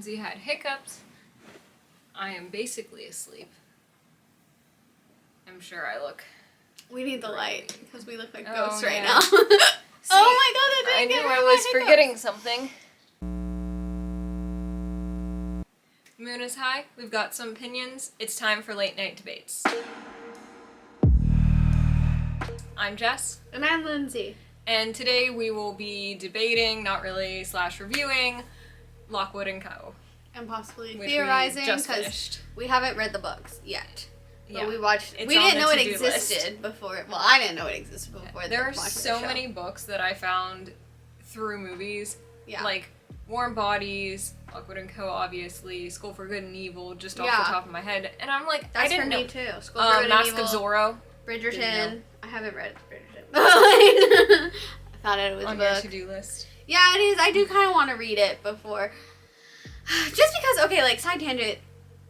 Lindsay had hiccups. I am basically asleep. I'm sure I look... We need the light, because we look like Oh, ghosts right yeah. now. See, oh my god, that I didn't knew get I rid of was my hiccups. forgetting something. Moon is high. We've got some opinions. It's time for late night debates. I'm Jess. And I'm Lindsay. And today we will be debating, not really, / reviewing, Lockwood and Co. And possibly Which theorizing, we just because finished. we haven't read the books yet. But Yeah. we watched. It's we on didn't the know it to-do existed before. Well, I didn't know it existed before. There are watching the so show. many books that I found through movies. Yeah. Like Warm Bodies, Lockwood and Co. obviously, School for Good and Evil, just off Yeah. the top of my head. And I'm like, That's I didn't for know. me too. School for Good and Mask Evil, of Zorro. Bridgerton. Didn't know. I haven't read Bridgerton. I thought it was On a your book. to-do list. Yeah, it is. I do kind of want to read it before. Just because, okay, like, side tangent,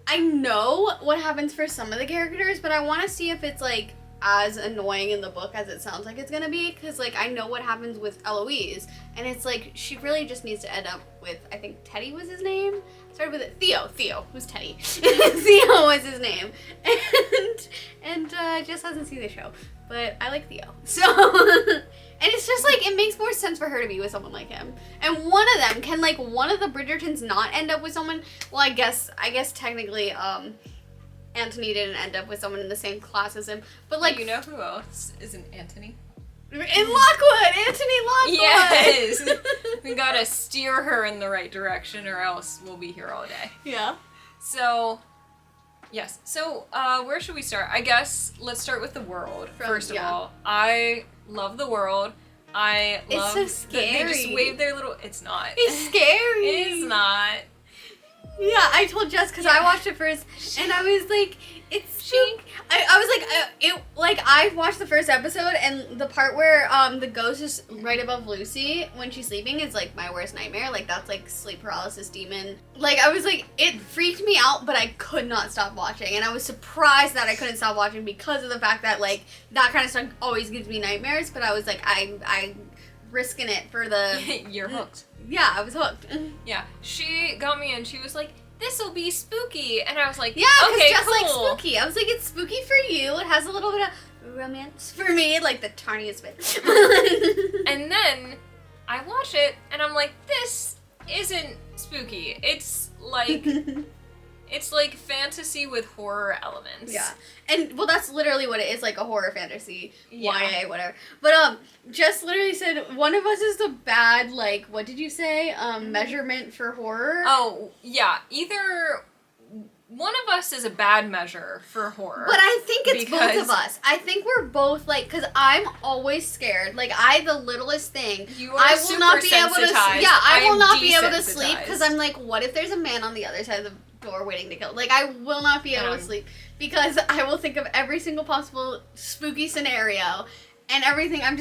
I know what happens for some of the characters, but I want to see if it's, like, as annoying in the book as it sounds like it's going to be, because, like, I know what happens with Eloise, and it's, like, she really just needs to end up with, I think Teddy was his name? Started with it. Theo. Who's Teddy? Theo was his name. And just hasn't seen the show. But I like Theo. So, and it's just like, it makes more sense for her to be with someone like him. And one of them, can like one of the Bridgertons not end up with someone? Well, I guess technically, Anthony didn't end up with someone in the same class as him. But like, You know who else is an Anthony? in Lockwood! Anthony Lockwood! Yes! We gotta steer her in the right direction or else we'll be here all day. Yeah. So, yes. So, where should we start? I guess let's start with the world, first of all. I love the world. I love so that they just scary. wave their little... It's not. It's scary! It's not. Yeah, I told Jess because I watched it first, and I was like, "It's spooky." I was like, I watched the first episode, and the part where the ghost is right above Lucy when she's sleeping is like my worst nightmare. Like that's like sleep paralysis demon. Like I was like, it freaked me out, but I could not stop watching, and I was surprised that I couldn't stop watching because of the fact that like that kind of stuff always gives me nightmares. But I was like, I risking it for the. You're hooked. Yeah, I was hooked. Yeah. She got me and she was like, this'll be spooky. And I was like, Yeah, because okay, just cool. like spooky. I was like, it's spooky for you. It has a little bit of romance for me, like the tiniest bit. And then I watch it and I'm like, this isn't spooky. It's like fantasy with horror elements. Yeah, and well, that's literally what it is, like a horror fantasy, Yeah. YA, whatever. But Jess literally said one of us is the bad, like, what did you say? Measurement for horror. Oh, yeah. Either one of us is a bad measure for horror. But I think it's both because- of us. I think we're both like, because I'm always scared. Like the littlest thing. You are I will super not be able to. sensitized. Yeah, I will am not be able to sleep because desensitized. I'm like, what if there's a man on the other side of the door waiting to kill? Like, I will not be able to sleep because I will think of every single possible spooky scenario and everything. I'm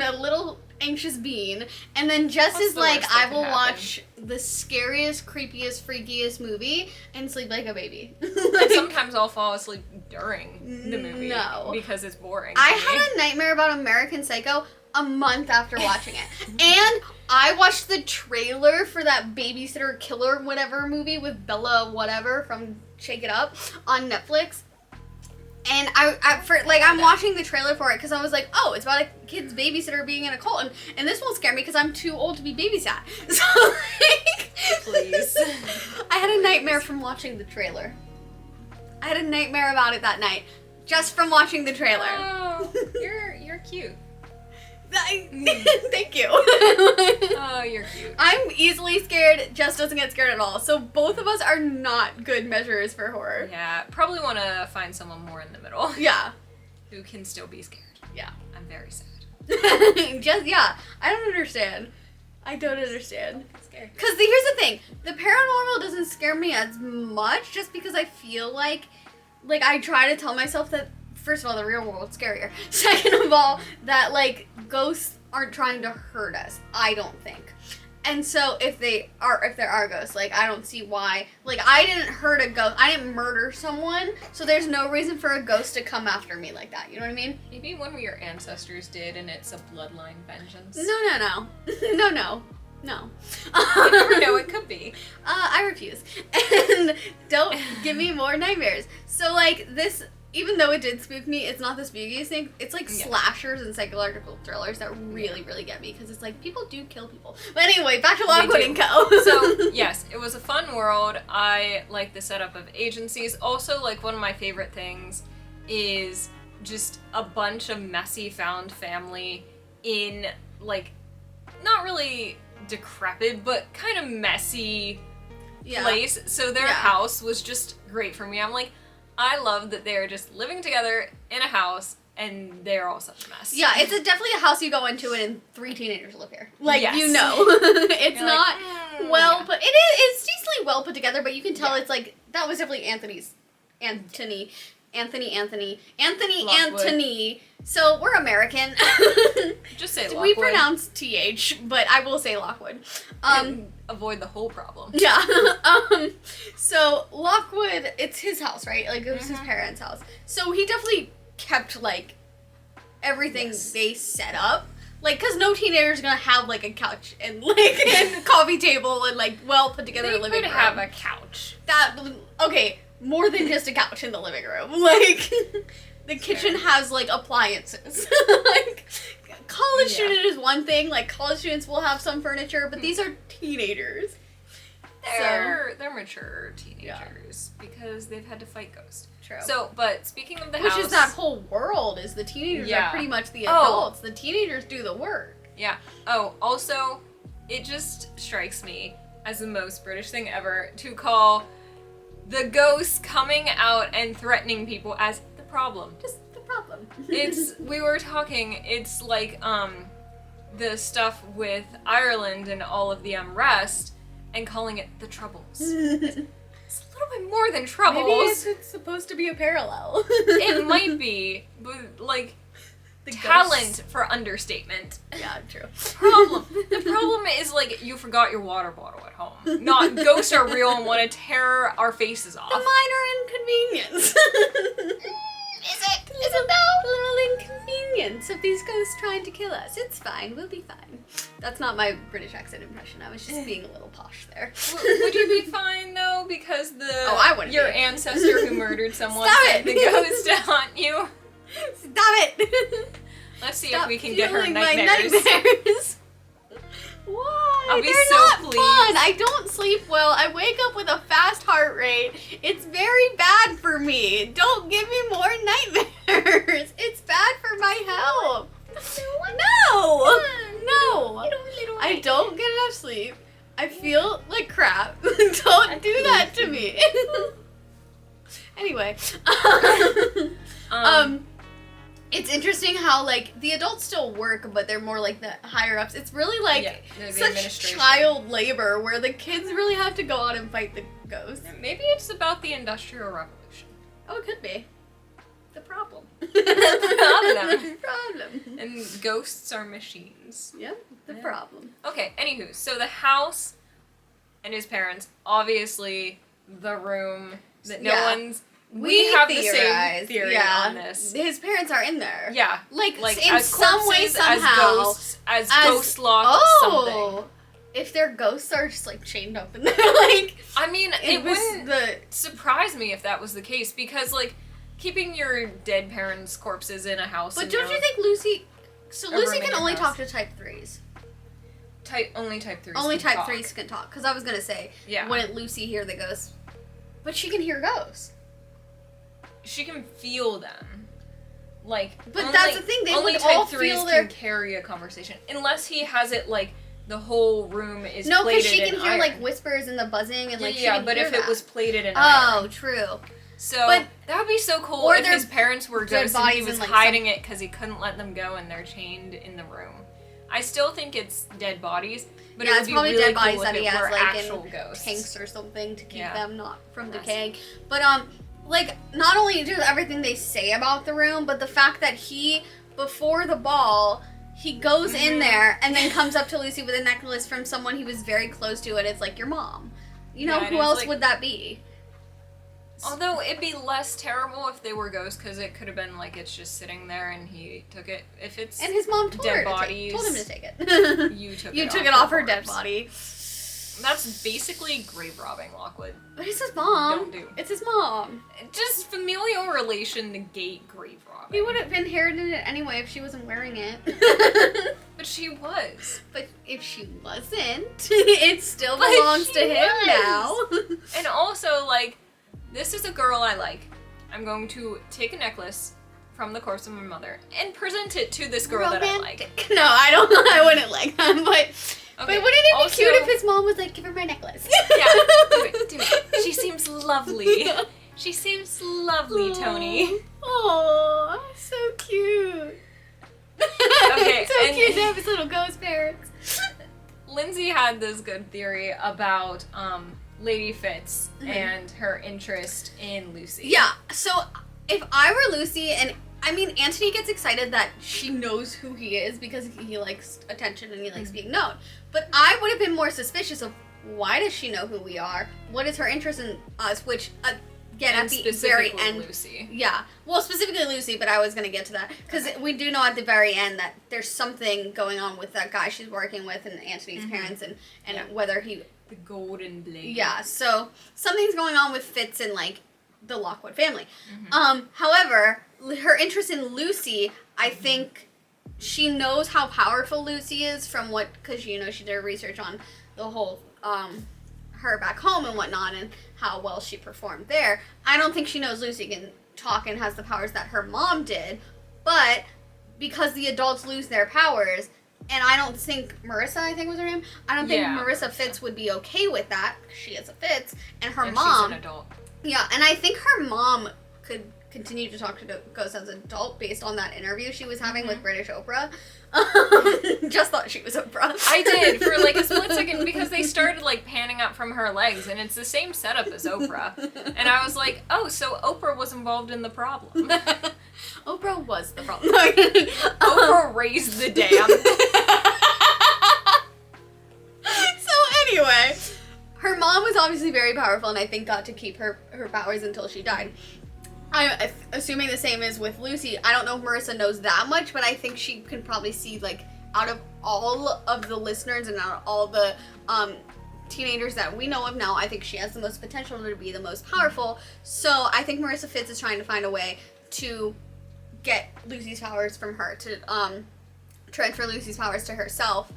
a little anxious being. And then Jess What's is the like, worst that I could will happen? watch the scariest, creepiest, freakiest movie and sleep like a baby. And sometimes I'll fall asleep during the movie. No. Because it's boring. I to me. had a nightmare about American Psycho a month after watching it. And I watched the trailer for that babysitter killer whatever movie with Bella whatever from Shake It Up on Netflix. And I'm watching the trailer for it because I was like, oh, it's about a kid's babysitter being in a cult, and this won't scare me because I'm too old to be babysat. So like, Please. I had a nightmare from watching the trailer. I had a nightmare about it that night, just from watching the trailer. Oh, you're cute. Thank you. Oh, you're cute. I'm easily scared. Jess doesn't get scared at all. So both of us are not good measures for horror. Yeah, probably want to find someone more in the middle Yeah. who can still be scared. Yeah. I'm very sad. I don't understand. I don't understand. Scared. Because here's the thing. The paranormal doesn't scare me as much just because I feel like I try to tell myself that, first of all, the real world's scarier. Second of all, that, like, ghosts aren't trying to hurt us. I don't think. And so if there are ghosts, like, I don't see why. Like, I didn't hurt a ghost. I didn't murder someone. So there's no reason for a ghost to come after me like that. You know what I mean? Maybe one of your ancestors did and it's a bloodline vengeance. No. You never know, it could be. I refuse. And don't give me more nightmares. So, like, this, even though it did spook me, it's not the spookiest thing. It's like slashers and psychological thrillers that really, really get me, because it's like, people do kill people. But anyway, back to Lockwood and Co. So, yes, it was a fun world. I like the setup of agencies. Also, like, one of my favorite things is just a bunch of messy found family in, like, not really decrepit, but kind of messy place. So their house was just great for me. I'm like, I love that they're just living together in a house and they're all such a mess. Yeah, it's definitely a house you go into and 3 teenagers live here. Like, yes. you know. It's You're not like, well yeah. put. It's decently well put together, but you can tell it's like, that was definitely Anthony. So we're American. Just say Lockwood. We pronounce TH, but I will say Lockwood. Avoid the whole problem. Yeah. So Lockwood, it's his house, right? Like, it was his parents' house. So he definitely kept, like, everything they set up. Like, because no teenager's gonna have, like, a couch and, like, and a coffee table and, like, well put together living room. They could have a couch. Okay, more than just a couch in the living room. Like, the kitchen has, like, appliances. Like, college student is one thing. Like, college students will have some furniture, but these are teenagers. They're mature teenagers because they've had to fight ghosts. True. So, but speaking of the Which house... is that whole world, is the teenagers are pretty much the adults. The teenagers do the work. Yeah. Oh, also, it just strikes me as the most British thing ever to call the ghosts coming out and threatening people as the problem. Just the problem. We were talking, it's like, the stuff with Ireland and all of the unrest and calling it the Troubles. It's a little bit more than Troubles. Maybe it's supposed to be a parallel. It might be, but, like, the talent for understatement. Yeah, true. The problem is, like, you forgot your water bottle at home. Not ghosts are real and want to tear our faces off. The minor inconvenience. Is it though? Little inconvenience of these ghosts trying to kill us. It's fine. We'll be fine. That's not my British accent impression. I was just being a little posh there. Would you be fine, though? Because I wouldn't your be. ancestor who murdered someone Stop sent it. the ghost to haunt you? Stop it! Let's see Stop if we can get her fueling nightmares. my nightmares. Why? I'll be They're so not pleased. fun. I don't sleep well. I wake up with a fast heart rate. It's very bad for me. Don't give me more nightmares. It's bad for my health. No. I don't get enough sleep. I feel like crap. Don't do that to me. Anyway. It's interesting how, like, the adults still work, but they're more like the higher ups. It's really like such child labor where the kids really have to go out and fight the ghosts. Maybe it's about the Industrial Revolution. Oh, it could be. The problem. Problem. And ghosts are machines. Yep, the problem. Okay, anywho, so the house and his parents, obviously the room that no one's... We have the same theory on this. His parents are in there. Yeah. Like in as some way, corpses, somehow. as ghost locked something. If their ghosts are just, like, chained up in there, like... I mean, it wouldn't surprise me if that was the case, because, like, keeping your dead parents' corpses in a house... But don't you think Lucy... So Lucy can only talk to type 3s. Only type 3s Only can type talk. 3s can talk, because I was gonna say, yeah. Wouldn't Lucy hear the ghosts? But she can hear ghosts. She can feel them. Like, but that's the thing, they only would type all 3s feel their... can carry a conversation. Unless he has it, like, the whole room is No, plated because she can in hear, iron. like, whispers and the buzzing and, like, she yeah, can but hear if that. it was plated in iron. Oh, true. So, but, that would be so cool or if his parents were ghosts and he was like, hiding it because he couldn't let them go and they're chained in the room. I still think it's dead bodies, but it would be really dead cool bodies if that it he has, were like, actual in ghosts. tanks or something to keep Yeah. them not from decaying. But, like, not only just everything they say about the room, but the fact that he, before the ball, he goes in there and then comes up to Lucy with a necklace from someone he was very close to, and it's like, your mom. You know, who else would that be? Although, it'd be less terrible if they were ghosts, because it could have been like it's just sitting there and he took it. If it's and his mom told dead him bodies, to take it. you took you it took off it off her her dead corpse. body. That's basically grave robbing, Lockwood. But it's his mom. Don't do. It's his mom. Just familial relation negate grave robbing. He would have inherited it anyway if she wasn't wearing it. But she was. But if she wasn't, it still belongs to him now. And also, like, this is a girl I like. I'm going to take a necklace from the corpse of my mother and present it to this girl that I like. No, I wouldn't like that, but... Okay. But wouldn't it be Also, cute if his mom was like, give her my necklace? Yeah, do it. She seems lovely. She seems lovely, Tony. Oh, so cute. Okay, so cute to have his little ghost parents. Lindsay had this good theory about Lady Fitz and her interest in Lucy. Yeah, so if I were Lucy, and I mean, Anthony gets excited that she knows who he is because he likes attention and he likes being known. But I would have been more suspicious of why does she know who we are? What is her interest in us? Which, again, at the very end. Lucy. Yeah. Well, specifically Lucy, but I was going to get to that. Because we do know at the very end that there's something going on with that guy she's working with and Anthony's parents and whether he... The golden blade. Yeah, so something's going on with Fitz and, like, the Lockwood family. However, her interest in Lucy, I think she knows how powerful Lucy is from what, because, you know, she did research on the whole, her back home and whatnot and how well she performed there. I don't think she knows Lucy can talk and has the powers that her mom did, but because the adults lose their powers, and I don't think Marissa, I think was her name, I don't think Marissa Fitz would be okay with that, because she is a Fitz, and her mom... she's an adult. Yeah, and I think her mom could continue to talk to the ghost as an adult based on that interview she was having with British Oprah. Just thought she was Oprah. I did, for like a split second, because they started like panning up from her legs, and it's the same setup as Oprah. And I was like, oh, so Oprah was involved in the problem. Oprah was the problem. Oprah raised the dam. So anyway, her mom was obviously very powerful and I think got to keep her powers until she died. I'm assuming the same is with Lucy. I don't know if Marissa knows that much, but I think she can probably see, like, out of all of the listeners and out of all the teenagers that we know of now, I think she has the most potential to be the most powerful. So I think Marissa Fitz is trying to find a way to get Lucy's powers from her, to transfer Lucy's powers to herself.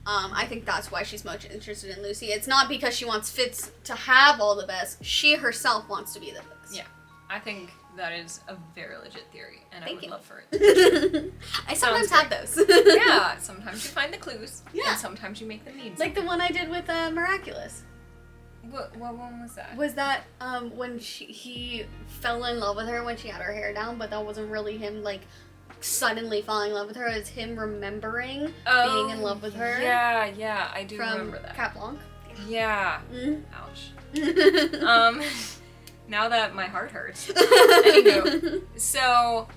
I think that's why she's much interested in Lucy. It's not because she wants Fitz to have all the best. She herself wants to be the best. Yeah, I think that is a very legit theory, and I would love for it. I sometimes have those. Yeah, sometimes you find the clues, and sometimes you make them mean like the one I did with Miraculous. What one was that? Was that when he fell in love with her when she had her hair down, but that wasn't really him, like, suddenly falling in love with her. It's him remembering being in love with her. Yeah, I do remember that. Cat Blanc. Yeah. Ouch. Now that my heart hurts. Anywho, so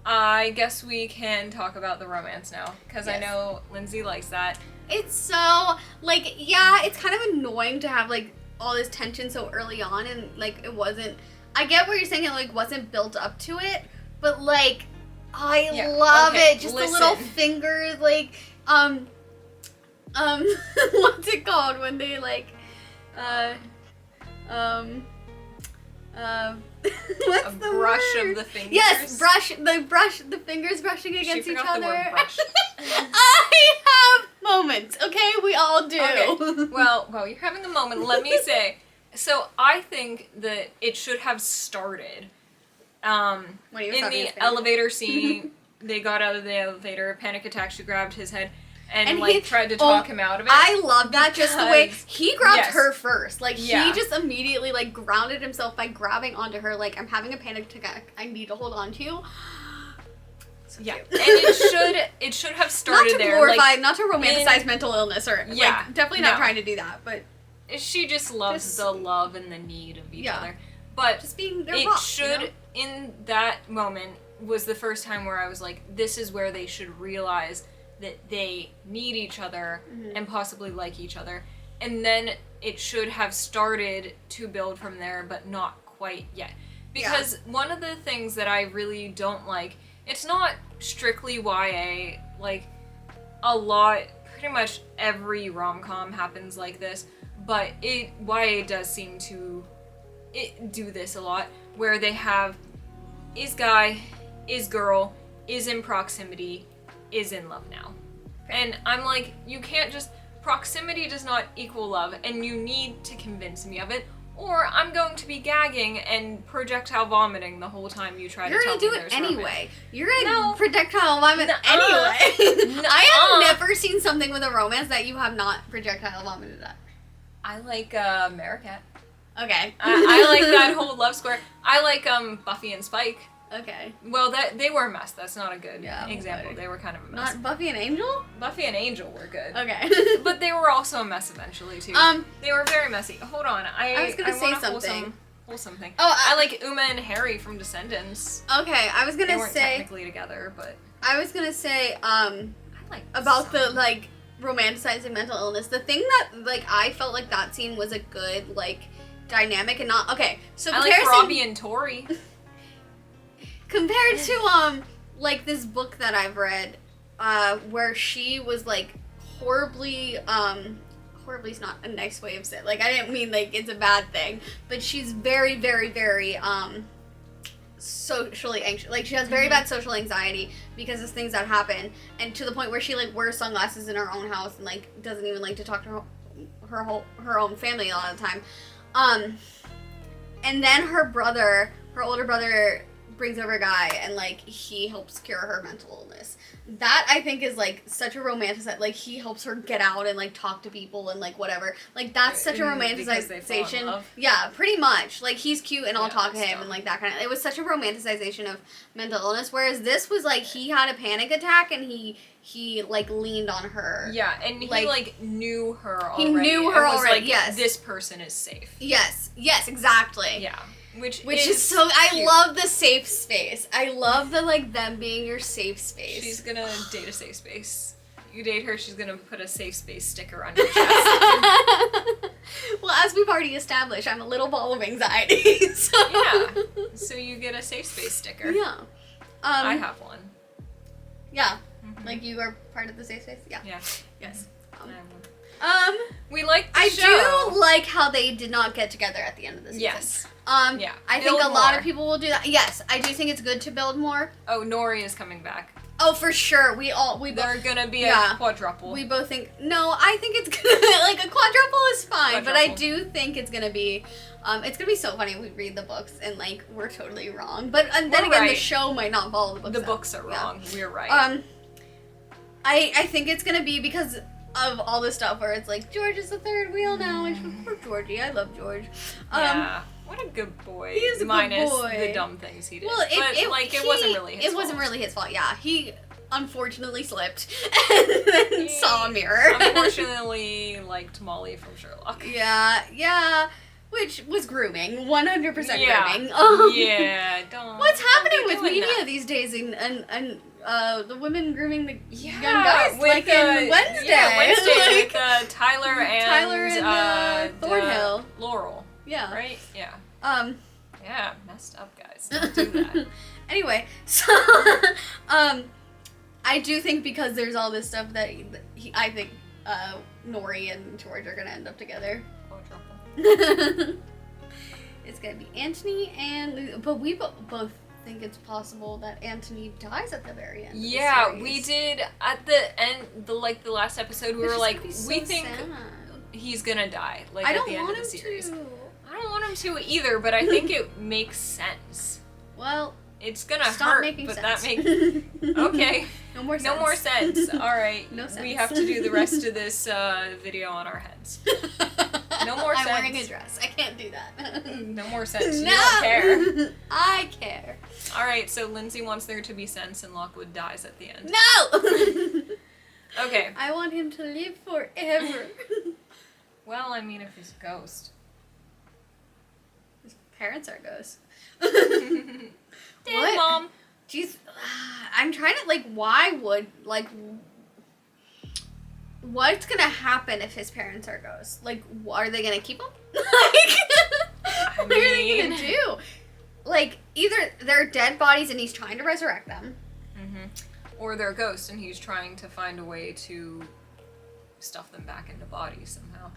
I guess we can talk about the romance now, because I know Lindsay likes that. It's so, like, yeah, it's kind of annoying to have, like, all this tension so early on, and, like, it wasn't, I get what you're saying, it, like, wasn't built up to it, but, like, I love it. Just the little fingers, like, what's it called when they, like, what's a the brush word? of the fingers? Yes, the fingers brushing against each other. The word brush. I have moments, okay? We all do. Okay. Well, you're having a moment. Let me say, so I think that it should have started in the elevator scene. They got out of the elevator, panic attack, she grabbed his head, and like, tried to talk him out of it. I love that, just the way he grabbed her first. Like, he just immediately, like, grounded himself by grabbing onto her, like, I'm having a panic attack, I need to hold on to you. So cute. And it should have started there. Not to glorify, not to romanticize mental illness, or, like, definitely not trying to do that, but... She just loves the love and the need of each other. But just being their it should, in that moment, was the first time where I was like, this is where they should realize that they need each other and possibly like each other. And then it should have started to build from there, but not quite yet. Because one of the things that I really don't like, it's not strictly YA, like, a lot, pretty much every rom-com happens like this, but YA does seem to do this a lot, where they have is guy, is girl, is in proximity, is in love now. And I'm like, you can't just, proximity does not equal love, and you need to convince me of it, or I'm going to be gagging and projectile vomiting the whole time you try to tell me You're there's gonna do it anyway. romance. You're gonna projectile vomit anyway. I have never seen something with a romance that you have not projectile vomited at. I like Maricat. Okay. I like that whole love square. I like Buffy and Spike. Okay. Well, they were a mess. That's not a good example. But They were kind of a mess. not Buffy and Angel? Buffy and Angel were good. Okay. But they were also a mess eventually too. They were very messy. Hold on, I was gonna say want a something. Wholesome thing. Oh, I like Uma and Harry from Descendants. Okay, I was They gonna weren't say. technically together, but I was gonna say. I like About the some. like romanticizing mental illness. The thing that like I felt like that scene was a good like dynamic and not okay. So I like Robbie and Tori. compared to like this book that I've read, where she was like horribly horribly's not a nice way of saying, like, I didn't mean like it's a bad thing, but she's very very very socially anxious. Like she has very bad social anxiety because of things that happen, and to the point where she like wears sunglasses in her own house and like doesn't even like to talk to her own family a lot of the time. And then her older brother brings over a guy and like he helps cure her mental illness. That I think is like such a romanticization. Like he helps her get out and like talk to people and like whatever. Like that's such a romanticization. Yeah, pretty much. Like he's cute and I'll talk to him and like that kind of. It was such a romanticization of mental illness. Whereas this was like he had a panic attack and he like leaned on her. Yeah, and he like knew her already. He knew her already. Like, yes, this person is safe. Yes, exactly. Yeah. Which is so cute. I love the safe space. I love the like them being your safe space. She's gonna date a safe space. You date her, she's gonna put a safe space sticker on your chest. Well, as we've already established, I'm a little ball of anxiety. So. Yeah. So you get a safe space sticker. Yeah. I have one. Yeah. Mm-hmm. Like you are part of the safe space. Yeah. Yeah. Yes. We like the show. I do like how they did not get together at the end of the season. Yes. Yeah. I think a lot of people will do that. Yes, I do think it's good to build more. Oh, Nori is coming back. Oh, for sure. They're gonna be a quadruple. We both think. No, I think it's gonna like a quadruple is fine, but I do think it's gonna be. It's gonna be so funny. We read the books and like we're totally wrong, but then again, the show might not follow the books. The books are wrong. Yeah. We're right. I think it's gonna be because of all the stuff where it's like George is the third wheel now, and poor Georgie. I love George. Yeah. What a good boy. He is a Minus good boy. the dumb things he did. Well, it wasn't really his fault. It wasn't really his fault, yeah. He unfortunately slipped and then saw a mirror. Unfortunately liked Molly from Sherlock. Yeah. Which was grooming. 100% grooming. Yeah, don't. What's happening with media that? these days and the women grooming the young guys? Like in Wednesday. Yeah, Wednesday like, with Tyler and Thornhill. Laurel. Yeah. Right? Yeah. Yeah, messed up, guys. Don't do that. Anyway, so I do think because there's all this stuff that I think Nori and George are gonna end up together. It's gonna be Anthony but we both think it's possible that Anthony dies at the very end. Yeah, of the we did at the end. The last episode, we were like, we think sad. He's gonna die. Like I at don't the end want of the series. to. I don't want him to either, but I think it makes sense. Well, it's gonna stop hurt, making but sense. that makes okay. No more sense. No more sense. All right. No sense. We have to do the rest of this video on our heads. No more sense. I'm wearing a dress. I can't do that. No more sense. No. You don't care. I care. All right. So Lindsay wants there to be sense, and Lockwood dies at the end. No. Okay. I want him to live forever. Well, I mean, if he's a ghost. His parents are ghosts. Damn, Mom. Jeez, I'm trying to, like, what's gonna happen if his parents are ghosts? Like, are they gonna keep him? What are they gonna do? Like, either they're dead bodies and he's trying to resurrect them. Or they're ghosts and he's trying to find a way to stuff them back into bodies somehow.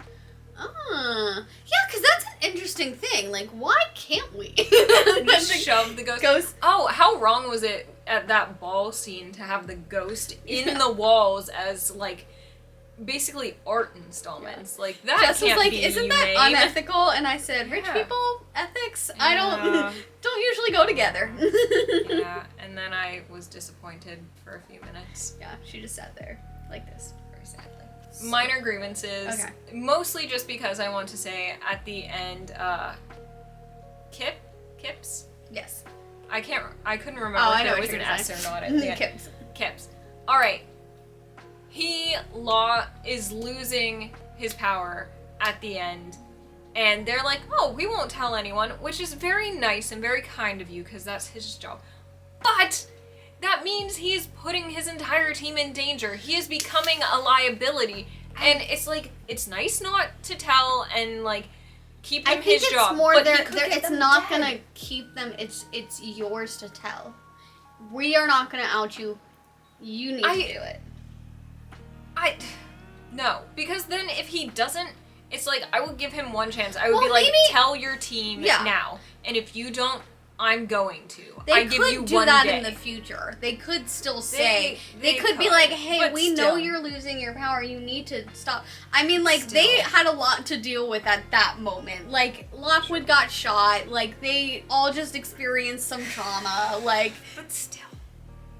Yeah, because that's an interesting thing. Like, why can't we? Just shove the ghost. Oh, how wrong was it at that ball scene to have the ghost in the walls as, like, basically art installments? Yeah. Like, that Jess can't was like, be isn't humane. that unethical? And I said, rich people, ethics, I don't usually go together. Yeah, and then I was disappointed for a few minutes. Yeah, she just sat there like this. Very sadly. Minor grievances, mostly just because I want to say at the end, Kips? Yes. I couldn't remember if there was an S or not at the end. Kips. Alright. He is losing his power at the end, and they're like, oh, we won't tell anyone, which is very nice and very kind of you, because that's his job. But that means he's putting his entire team in danger. He is becoming a liability. And it's like, it's nice not to tell and, like, keep him his job. I think it's more it's not gonna keep them, it's yours to tell. We are not gonna out you. You need to do it. No. Because then if he doesn't, it's like, I would give him one chance. I would be like, tell your team now. And if you don't, I'm going to. I give you one day. They could do that in the future. They could still say, they could be like, hey, we know you're losing your power. You need to stop. I mean, like, they had a lot to deal with at that moment. Like, Lockwood got shot. Like, they all just experienced some trauma. Like, but still,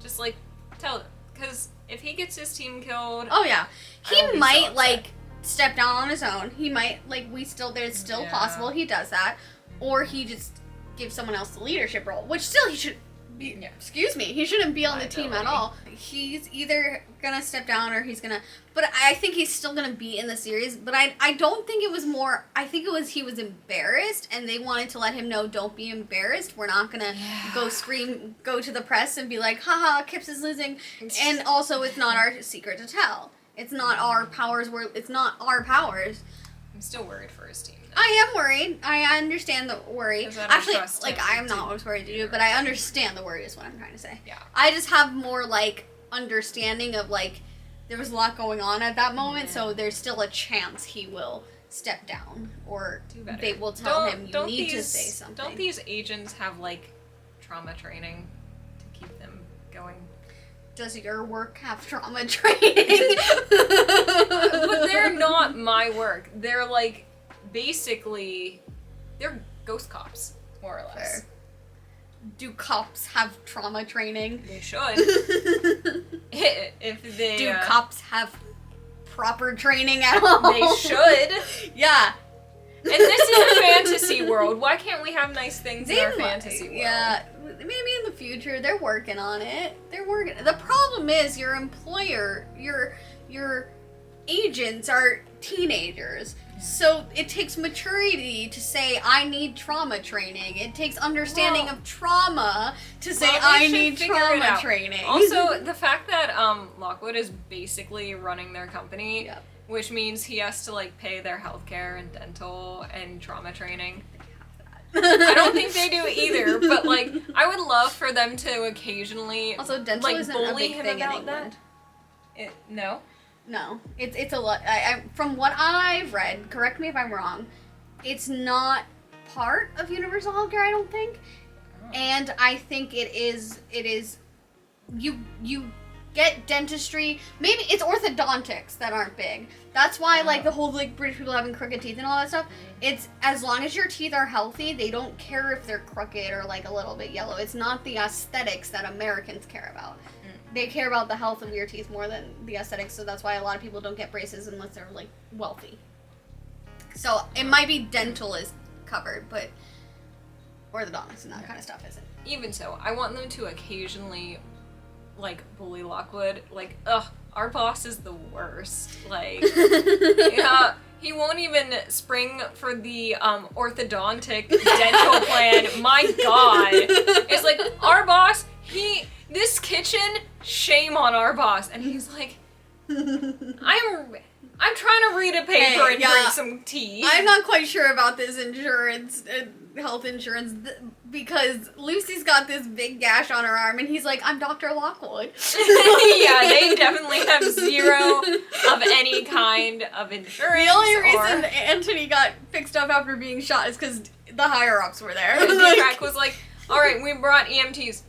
just like, tell them. Because if he gets his team killed, oh yeah, he might like step down on his own. He might there's still possible he does that, or he just gives someone else the leadership role, which still he should be, excuse me, he shouldn't be on the team at all. He's either gonna step down or he's gonna, but I think he's still gonna be in the series, but I don't think it was more, I think it was he was embarrassed and they wanted to let him know, don't be embarrassed, we're not gonna go to the press and be like, haha, Kips is losing, and also it's not our secret to tell. It's not our powers, it's not our powers. I'm still worried for his team. I am worried. I understand the worry. Actually, like, I am not as worried to you, but I understand the worry is what I'm trying to say. Yeah. I just have more, like, understanding of, like, there was a lot going on at that moment, so there's still a chance he will step down, or they will tell him you need to say something. Don't these agents have, like, trauma training to keep them going? Does your work have trauma training? But they're not my work. They're, like, basically, they're ghost cops, more or less. Fair. Do cops have trauma training? They should. If they do cops have proper training at all? They should. Yeah. And this is a fantasy world. Why can't we have nice things in our fantasy world? Yeah, maybe in the future they're working on it. The problem is your employer, your agents are teenagers. So it takes maturity to say, I need trauma training. It takes understanding of trauma to say, I need trauma training. Also, the fact that Lockwood is basically running their company, which means he has to, like, pay their healthcare and dental and trauma training. I don't think they do either, but, like, I would love for them to occasionally, also, dental like, isn't bully a big him thing about in England. that. No? No, it's a lot. From what I've read, correct me if I'm wrong, it's not part of universal healthcare, I don't think. Oh. And I think it is. You get dentistry. Maybe it's orthodontics that aren't big. That's why like the whole like British people having crooked teeth and all that stuff. It's as long as your teeth are healthy, they don't care if they're crooked or like a little bit yellow. It's not the aesthetics that Americans care about. They care about the health of your teeth more than the aesthetics, so that's why a lot of people don't get braces unless they're, like, wealthy. So, it might be dental is covered, but orthodontics and that kind of stuff isn't. Even so, I want them to occasionally, like, bully Lockwood. Like, our boss is the worst. Like, yeah, he won't even spring for the orthodontic dental plan. My God. It's like, our boss, this kitchen, shame on our boss. And he's like, I'm trying to read a paper and yeah. drink some tea. I'm not quite sure about this insurance, health insurance, because Lucy's got this big gash on her arm, and he's like, I'm Dr. Lockwood. Yeah, they definitely have zero of any kind of insurance. The only reason Anthony got fixed up after being shot is because the higher-ups were there. D-Track was like, alright, we brought EMTs.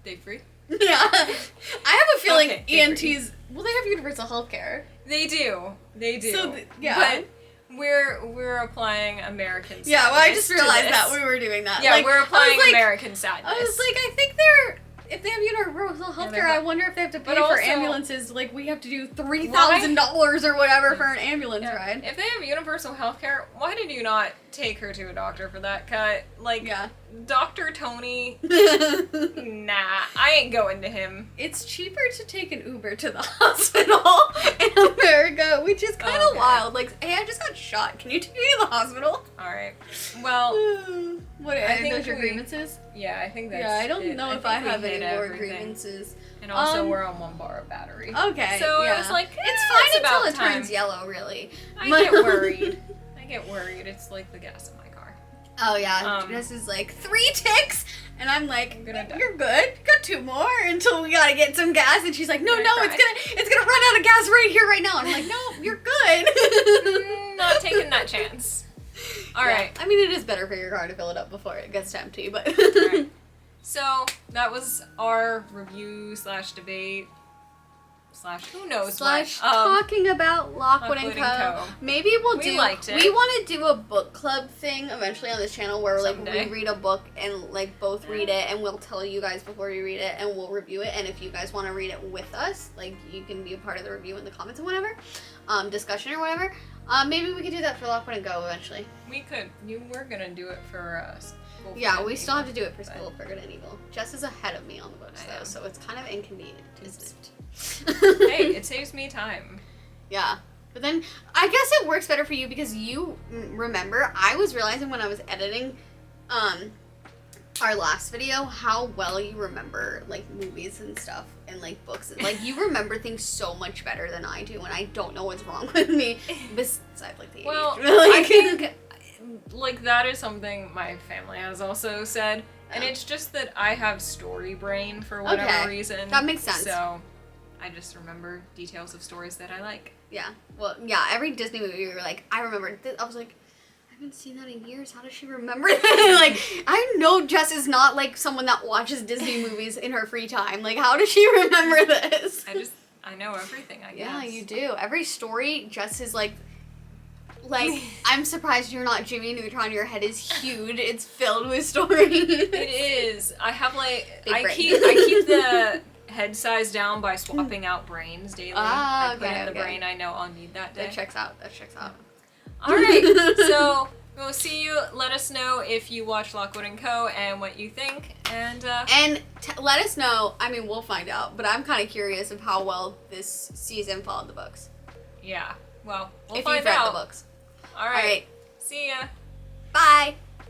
They free? Yeah. I have a feeling Okay, EMTs, well, they have universal health care. They do. They do. So, yeah. But we're applying American sadness. Yeah, well, I just to realized this. that we were doing that. Yeah, like, we're applying like, American sadness. I was like, I think if they have universal health care, I wonder if they have to pay for ambulances. Like, we have to do $3,000 or whatever for an ambulance ride. If they have universal health care, why did you not take her to a doctor for that cut? Like, Dr. Tony, nah, I ain't going to him. It's cheaper to take an Uber to the hospital in America, which is kind of wild. Like, hey, I just got shot. Can you take me to the hospital? Alright. Well, what, I think those your grievances? Yeah, I think that's Yeah, I don't know if I have any more everything. grievances. And also, we're on 1 bar of battery. Okay, so I was like, it's fine about until it time. turns yellow, really. I get worried. It's like the gas in my car. Oh yeah, Jess is like 3 ticks, and I'm like, die. you're good. Got 2 more until we gotta get some gas, and she's like, no, cry. it's gonna run out of gas right here, right now. And I'm like, no, you're good. Not taking that chance. All right. I mean, it is better for your car to fill it up before it gets empty, but. Right. So that was our review / debate / who knows what. Talking about Lockwood and Co. Maybe we liked it. We want to do a book club thing eventually on this channel where like we read a book and like both read it, and we'll tell you guys before we read it, and we'll review it. And if you guys want to read it with us, like you can be a part of the review in the comments or whatever, discussion or whatever. Maybe we could do that for Lockwood and Co. eventually. We could. You were gonna do it for us. Yeah, we still have to do it for School for Good and Evil. Jess is ahead of me on the books though, so it's kind of inconvenient, isn't it? Hey, it saves me time. Yeah. But then, I guess it works better for you because you remember, I was realizing when I was editing our last video how well you remember, like, movies and stuff and, like, books. Like, you remember things so much better than I do, and I don't know what's wrong with me, besides, like, the ADHD. Well, I think, like, that is something my family has also said, and it's just that I have story brain for whatever reason. That makes sense. So I just remember details of stories that I like. Yeah. Well, yeah, every Disney movie you were like, I remember this. I was like, I haven't seen that in years. How does she remember that? Like, I know Jess is not like someone that watches Disney movies in her free time. Like, how does she remember this? I know everything, I guess. Yeah, you do. Every story, Jess is like, I'm surprised you're not Jimmy Neutron. Your head is huge. It's filled with stories. It is. I have like, I keep the head size down by swapping out brains daily. I put in the brain I know I'll need that day. That checks out. Alright, so we'll see you. Let us know if you watch Lockwood and Co. and what you think. And let us know. I mean, we'll find out. But I'm kind of curious of how well this season followed the books. Yeah. Well, we'll if find you've read out. the books. Alright. See ya. Bye.